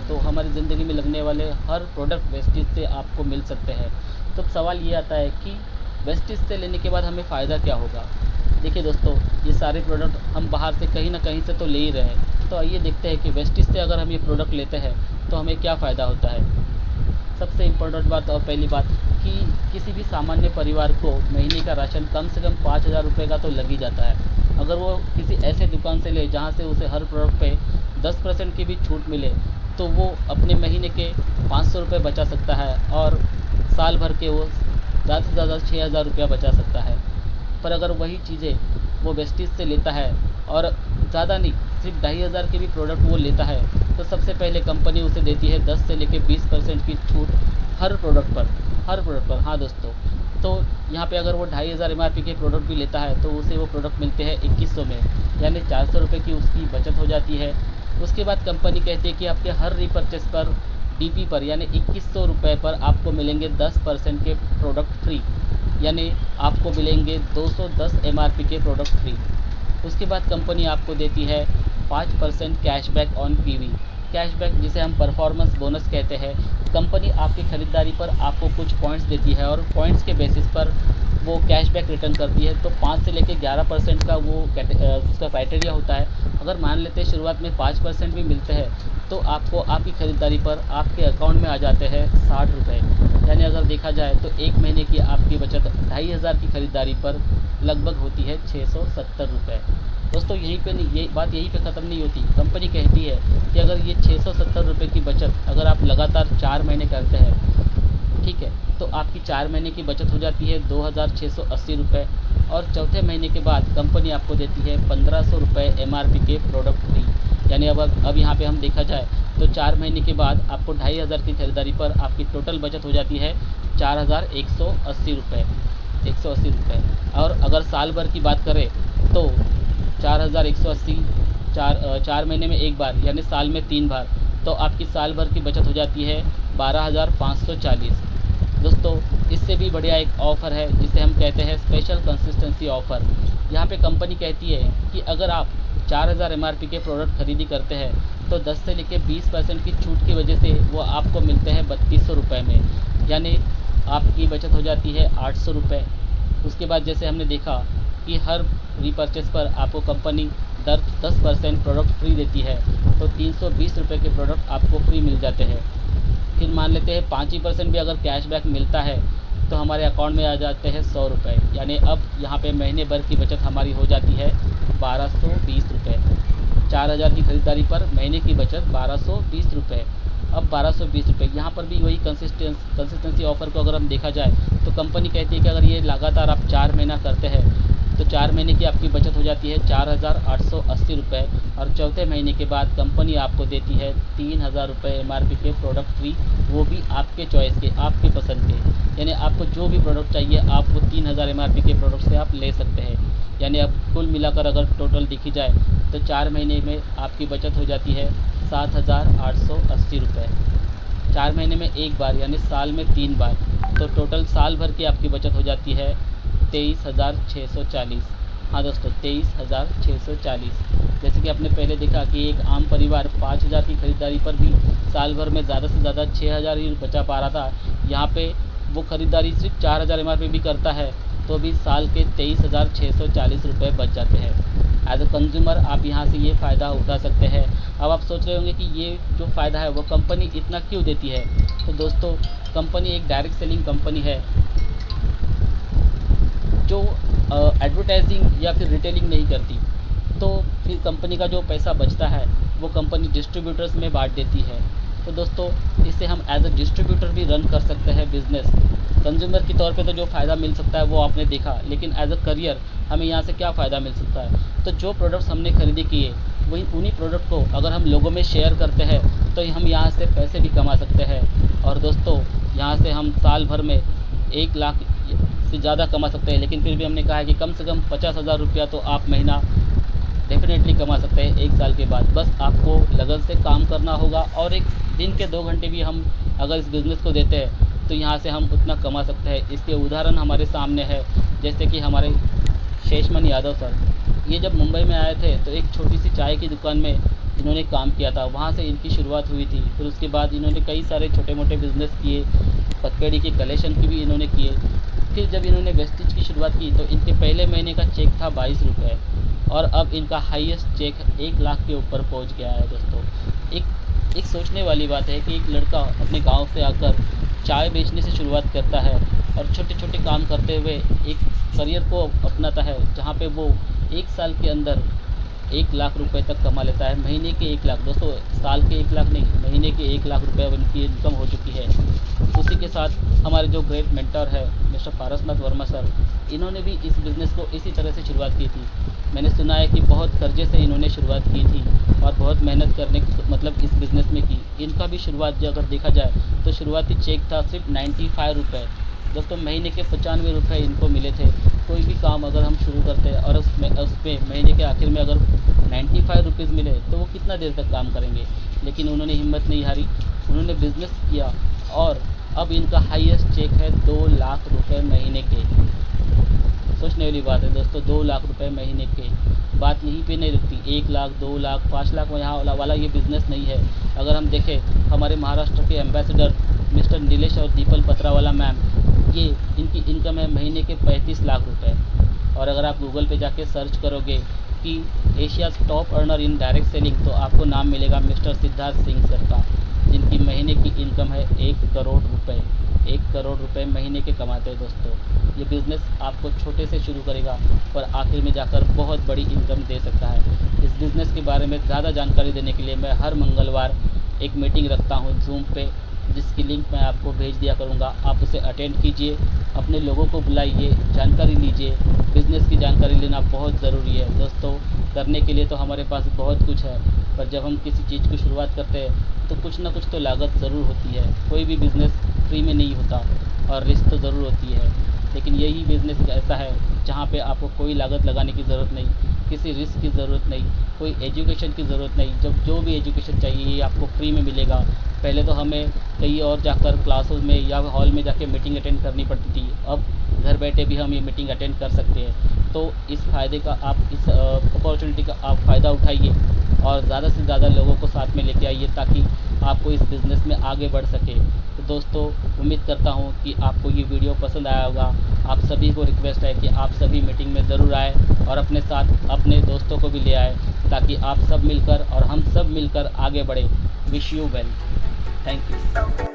तो हमारी ज़िंदगी में लगने वाले हर प्रोडक्ट वेस्टेज से आपको मिल सकते हैं। तो सवाल ये आता है कि वेस्टेज से लेने के बाद हमें फ़ायदा क्या होगा। देखिए दोस्तों, ये सारे प्रोडक्ट हम बाहर से कहीं ना कहीं से तो ले ही रहे हैं, तो आइए देखते हैं कि वेस्टेज से अगर हम ये प्रोडक्ट लेते हैं तो हमें क्या फ़ायदा होता है। सबसे इम्पोर्टेंट बात और पहली बात कि किसी भी सामान्य परिवार को महीने का राशन कम से कम 5,000 रुपये का तो लग ही जाता है। अगर वो किसी ऐसे दुकान से ले जहाँ से उसे हर प्रोडक्ट पे 10% की भी छूट मिले तो वो अपने महीने के 500 रुपये बचा सकता है और साल भर के वो ज़्यादा से ज़्यादा 6,000 रुपया बचा सकता है। पर अगर वही चीज़ें वो वेस्टेज से लेता है और ज़्यादा नहीं, सिर्फ 2,500 के भी प्रोडक्ट वो लेता है, तो सबसे पहले कंपनी उसे देती है 10 से लेकर 20% की छूट हर प्रोडक्ट पर, हर प्रोडक्ट पर। हाँ दोस्तों, तो यहाँ पे अगर वो 2,500 MRP के प्रोडक्ट भी लेता है तो उसे वो प्रोडक्ट मिलते हैं 2100 में, यानी 400 रुपये की उसकी बचत हो जाती है। उसके बाद कंपनी कहती है कि आपके हर रीपर्चेस पर DP पर यानी 2100 रुपये पर आपको मिलेंगे 10% के प्रोडक्ट फ्री, यानी आपको मिलेंगे 210 MRP के प्रोडक्ट फ्री। उसके बाद कंपनी आपको देती है 5% कैशबैक ऑन PV, कैशबैक जिसे हम परफॉर्मेंस बोनस कहते हैं। कंपनी आपकी ख़रीदारी पर आपको कुछ पॉइंट्स देती है और पॉइंट्स के बेसिस पर वो कैशबैक रिटर्न करती है। तो 5 से लेकर 11% का वो उसका क्राइटेरिया होता है। अगर मान लेते हैं शुरुआत में 5% भी मिलते हैं तो आपको आपकी ख़रीदारी पर आपके अकाउंट में आ जाते हैं 60 रुपये, यानी अगर देखा जाए तो एक महीने की आपकी बचत 2,500 की ख़रीदारी पर लगभग होती है 670 रुपये। दोस्तों यहीं पे नहीं, ये बात यहीं पे ख़त्म नहीं होती। कंपनी कहती है कि अगर ये 670 रुपये की बचत अगर आप लगातार 4 महीने करते हैं, ठीक है, तो आपकी 4 महीने की बचत हो जाती है 2,680 रुपये। और चौथे महीने के बाद कंपनी आपको देती है 1,500 रुपये MRP के प्रोडक्ट फ्री, यानी अब यहाँ पे हम देखा जाए तो 4 महीने के बाद आपको 2,500 की खरीदारी पर आपकी टोटल बचत हो जाती है 4,180 रुपये, 180 रुपये। और अगर साल भर की बात करें तो 4,180 चार महीने में एक बार यानी साल में 3 बार, तो आपकी साल भर की बचत हो जाती है 12,540। दोस्तों इससे भी बढ़िया एक ऑफ़र है जिसे हम कहते हैं स्पेशल कंसिस्टेंसी ऑफ़र। यहाँ पे कंपनी कहती है कि अगर आप 4,000 MRP के प्रोडक्ट खरीदी करते हैं तो 10 से लेकर 20% की छूट की वजह से वो आपको मिलते हैं 3,200 रुपये में, यानी आपकी बचत हो जाती है 800 रुपये। उसके बाद जैसे हमने देखा कि हर रीपर्चेस पर आपको कंपनी 10% प्रोडक्ट फ्री देती है, तो 320 रुपये के प्रोडक्ट आपको फ्री मिल जाते हैं। फिर मान लेते हैं 5% भी अगर कैशबैक मिलता है तो हमारे अकाउंट में आ जाते हैं 100 रुपये, यानी अब यहाँ पे महीने भर की बचत हमारी हो जाती है 1,220 रुपये। 4,000 की खरीदारी पर महीने की बचत 1,220 रुपये। अब 1,220 रुपये, यहाँ पर भी वही कंसिस्टेंसी ऑफ़र को अगर हम देखा जाए तो कंपनी कहती है कि अगर ये लगातार आप 4 महीना करते हैं तो 4 महीने की आपकी बचत हो जाती है 4,880 रुपये। और चौथे महीने के बाद कंपनी आपको देती है 3,000 रुपये MRP के प्रोडक्ट फ्री, वो भी आपके चॉइस के, आपके पसंद के, यानी आपको जो भी प्रोडक्ट चाहिए आप वो 3,000 MRP के प्रोडक्ट से आप ले सकते हैं। यानी अब कुल मिलाकर अगर टोटल देखी जाए तो 4 महीने में आपकी बचत हो जाती है 7,880 रुपये। 4 महीने में एक बार यानी साल में 3 बार, तो टोटल साल भर की आपकी बचत हो जाती है 23,640। हाँ दोस्तों, 23,640। जैसे कि आपने पहले देखा कि एक आम परिवार 5,000 की खरीदारी पर भी साल भर में ज़्यादा से ज़्यादा 6,000 ही बचा पा रहा था। यहाँ पे वो खरीदारी सिर्फ 4,000 MRP भी करता है तो भी साल के 23,640 रुपये बच जाते हैं। एज अ कंज्यूमर आप यहाँ से ये फ़ायदा उठा सकते हैं। अब आप सोच रहे होंगे कि ये जो फ़ायदा है वो कंपनी इतना क्यों देती है। तो दोस्तों कंपनी एक डायरेक्ट सेलिंग कंपनी है जो एडवर्टाइजिंग या फिर रिटेलिंग नहीं करती, तो फिर कंपनी का जो पैसा बचता है वो कंपनी डिस्ट्रीब्यूटर्स में बांट देती है। तो दोस्तों इससे हम एज अ डिस्ट्रीब्यूटर भी रन कर सकते हैं बिज़नेस। कंज्यूमर के तौर पे तो जो फ़ायदा मिल सकता है वो आपने देखा, लेकिन एज अ करियर हमें यहाँ से क्या फ़ायदा मिल सकता है। तो जो प्रोडक्ट्स हमने खरीदी किए वही उन्हीं प्रोडक्ट को अगर हम लोगों में शेयर करते हैं तो हम यहाँ से पैसे भी कमा सकते हैं। और दोस्तों यहाँ से हम साल भर में 1 लाख से ज़्यादा कमा सकते हैं, लेकिन फिर भी हमने कहा है कि कम से कम 50,000 रुपया तो आप महीना डेफिनेटली कमा सकते हैं 1 साल के बाद। बस आपको लगन से काम करना होगा और एक दिन के 2 घंटे भी हम अगर इस बिज़नेस को देते हैं तो यहाँ से हम उतना कमा सकते हैं। इसके उदाहरण हमारे सामने है, जैसे कि हमारे शेषमन यादव सर। ये जब मुंबई में आए थे तो एक छोटी सी चाय की दुकान में इन्होंने काम किया था, वहाँ से इनकी शुरुआत हुई थी। फिर उसके बाद इन्होंने कई सारे छोटे मोटे बिज़नेस किए, पतपेड़ी के कलेक्शन की भी इन्होंने किए। फिर जब इन्होंने वेस्टिज की शुरुआत की तो इनके पहले महीने का चेक था 22 रुपये, और अब इनका हाईएस्ट चेक 1 लाख के ऊपर पहुंच गया है दोस्तों। एक सोचने वाली बात है कि एक लड़का अपने गांव से आकर चाय बेचने से शुरुआत करता है और छोटे छोटे काम करते हुए एक करियर को अपनाता है, जहाँ पे वो 1 साल के अंदर 1 लाख रुपए तक कमा लेता है। महीने के 1 लाख दोस्तों, साल के 1 लाख नहीं, महीने के 1 लाख रुपए अब इनकी इनकम हो चुकी है। उसी के साथ हमारे जो ग्रेट मेंटर है मिस्टर पारसनाथ वर्मा सर, इन्होंने भी इस बिज़नेस को इसी तरह से शुरुआत की थी। मैंने सुना है कि बहुत कर्जे से इन्होंने शुरुआत की थी और बहुत मेहनत करने मतलब इस बिज़नेस में की। इनका भी शुरुआत जो अगर देखा जाए तो शुरुआती चेक था सिर्फ 95 रुपये दोस्तों, महीने के 95 रुपये इनको मिले थे। कोई भी काम अगर हम शुरू करते हैं और उसमें महीने के आखिर में अगर 95 रुपीज़ मिले तो वो कितना देर तक काम करेंगे। लेकिन उन्होंने हिम्मत नहीं हारी, उन्होंने बिज़नेस किया और अब इनका हाईएस्ट चेक है 2 लाख रुपए महीने के। सोचने वाली बात है दोस्तों, 2 लाख रुपए महीने के। बात यहीं पे नहीं रुकती, 1 लाख, 2 लाख, 5 लाख यहाँ वाला ये बिज़नेस नहीं है। अगर हम देखें, हमारे महाराष्ट्र के एम्बेसडर मिस्टर नीलेश और दीपल पत्रावाला मैम, ये इनकी इनकम है महीने के 35 लाख रुपए। और अगर आप गूगल पे जाके सर्च करोगे कि Asia's top earner in direct selling, तो आपको नाम मिलेगा मिस्टर सिद्धार्थ सिंह सर का, जिनकी महीने की इनकम है 1 करोड़ रुपए। 1 करोड़ रुपए महीने के कमाते हैं दोस्तों। ये बिज़नेस आपको छोटे से शुरू करेगा पर आखिर में जाकर बहुत बड़ी इनकम दे सकता है। इस बिज़नेस के बारे में ज़्यादा जानकारी देने के लिए मैं हर मंगलवार एक मीटिंग रखता हूँ ज़ूम पे, जिसकी लिंक मैं आपको भेज दिया करूँगा। आप उसे अटेंड कीजिए, अपने लोगों को बुलाइए, जानकारी लीजिए। बिज़नेस की जानकारी लेना बहुत ज़रूरी है दोस्तों। करने के लिए तो हमारे पास बहुत कुछ है, पर जब हम किसी चीज़ की शुरुआत करते हैं तो कुछ ना कुछ तो लागत ज़रूर होती है। कोई भी बिज़नेस फ्री में नहीं होता और रिस्क तो ज़रूर होती है, लेकिन यही बिज़नेस ऐसा है जहाँ पे आपको कोई लागत लगाने की ज़रूरत नहीं, किसी रिस्क की ज़रूरत नहीं, कोई एजुकेशन की ज़रूरत नहीं। जब जो भी एजुकेशन चाहिए ये आपको फ्री में मिलेगा। पहले तो हमें कहीं और जाकर क्लासों में या हॉल में जाके मीटिंग अटेंड करनी पड़ती थी, अब घर बैठे भी हम ये मीटिंग अटेंड कर सकते हैं। तो इस फ़ायदे का आप इस अपॉर्चुनिटी का आप फ़ायदा उठाइए और ज़्यादा से ज़्यादा लोगों को साथ में लेके आइए ताकि आपको इस बिज़नेस में आगे बढ़ सके। तो दोस्तों, उम्मीद करता हूँ कि आपको ये वीडियो पसंद आया होगा। आप सभी को रिक्वेस्ट है कि आप सभी मीटिंग में ज़रूर आएँ और अपने साथ अपने दोस्तों को भी ले आएँ, ताकि आप सब मिलकर और हम सब मिलकर आगे बढ़ें। Wish you well. Thank you.